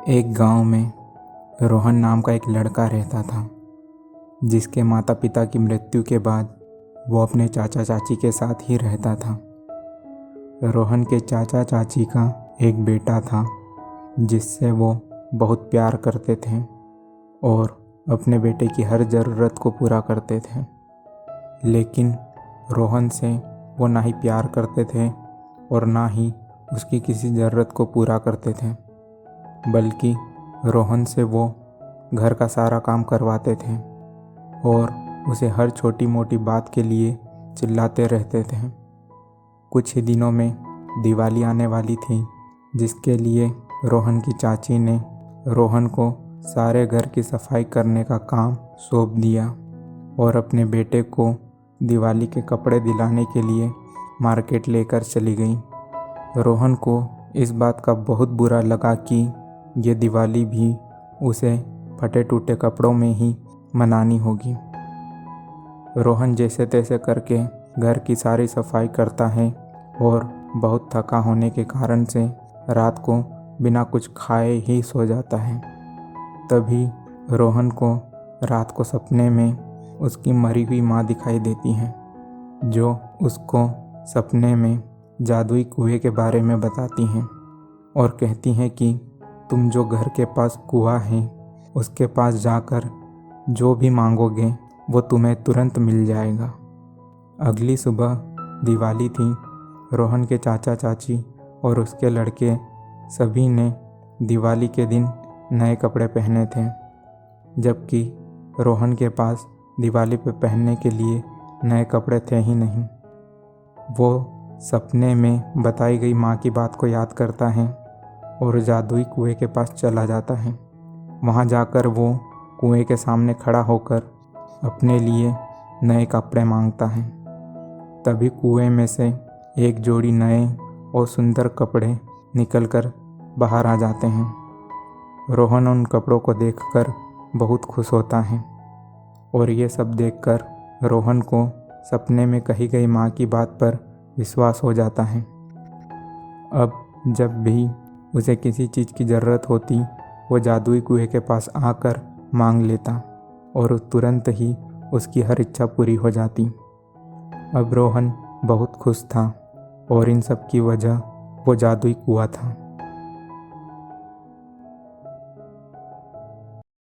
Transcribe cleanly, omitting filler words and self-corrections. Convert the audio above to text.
एक गांव में रोहन नाम का एक लड़का रहता था, जिसके माता पिता की मृत्यु के बाद वो अपने चाचा चाची के साथ ही रहता था। रोहन के चाचा चाची का एक बेटा था, जिससे वो बहुत प्यार करते थे और अपने बेटे की हर ज़रूरत को पूरा करते थे। लेकिन रोहन से वो ना ही प्यार करते थे और ना ही उसकी किसी ज़रूरत को पूरा करते थे, बल्कि रोहन से वो घर का सारा काम करवाते थे और उसे हर छोटी मोटी बात के लिए चिल्लाते रहते थे। कुछ ही दिनों में दिवाली आने वाली थी, जिसके लिए रोहन की चाची ने रोहन को सारे घर की सफाई करने का काम सौंप दिया और अपने बेटे को दिवाली के कपड़े दिलाने के लिए मार्केट लेकर चली गई। रोहन को इस बात का बहुत बुरा लगा कि ये दिवाली भी उसे फटे टूटे कपड़ों में ही मनानी होगी। रोहन जैसे तैसे करके घर की सारी सफाई करता है और बहुत थका होने के कारण से रात को बिना कुछ खाए ही सो जाता है। तभी रोहन को रात को सपने में उसकी मरी हुई माँ दिखाई देती है, जो उसको सपने में जादुई कुएं के बारे में बताती हैं और कहती हैं कि तुम जो घर के पास कुआं है उसके पास जाकर जो भी मांगोगे वो तुम्हें तुरंत मिल जाएगा। अगली सुबह दिवाली थी। रोहन के चाचा चाची और उसके लड़के सभी ने दिवाली के दिन नए कपड़े पहने थे, जबकि रोहन के पास दिवाली पे पहनने के लिए नए कपड़े थे ही नहीं। वो सपने में बताई गई माँ की बात को याद करता है और जादुई कुएं के पास चला जाता है। वहाँ जाकर वो कुएं के सामने खड़ा होकर अपने लिए नए कपड़े मांगता है। तभी कुएं में से एक जोड़ी नए और सुंदर कपड़े निकलकर बाहर आ जाते हैं। रोहन उन कपड़ों को देखकर बहुत खुश होता है और ये सब देखकर रोहन को सपने में कही गई माँ की बात पर विश्वास हो जाता है। अब जब भी उसे किसी चीज़ की ज़रूरत होती, वो जादुई कुएं के पास आकर मांग लेता और तुरंत ही उसकी हर इच्छा पूरी हो जाती। अब रोहन बहुत खुश था और इन सब की वजह वो जादुई कुआं था।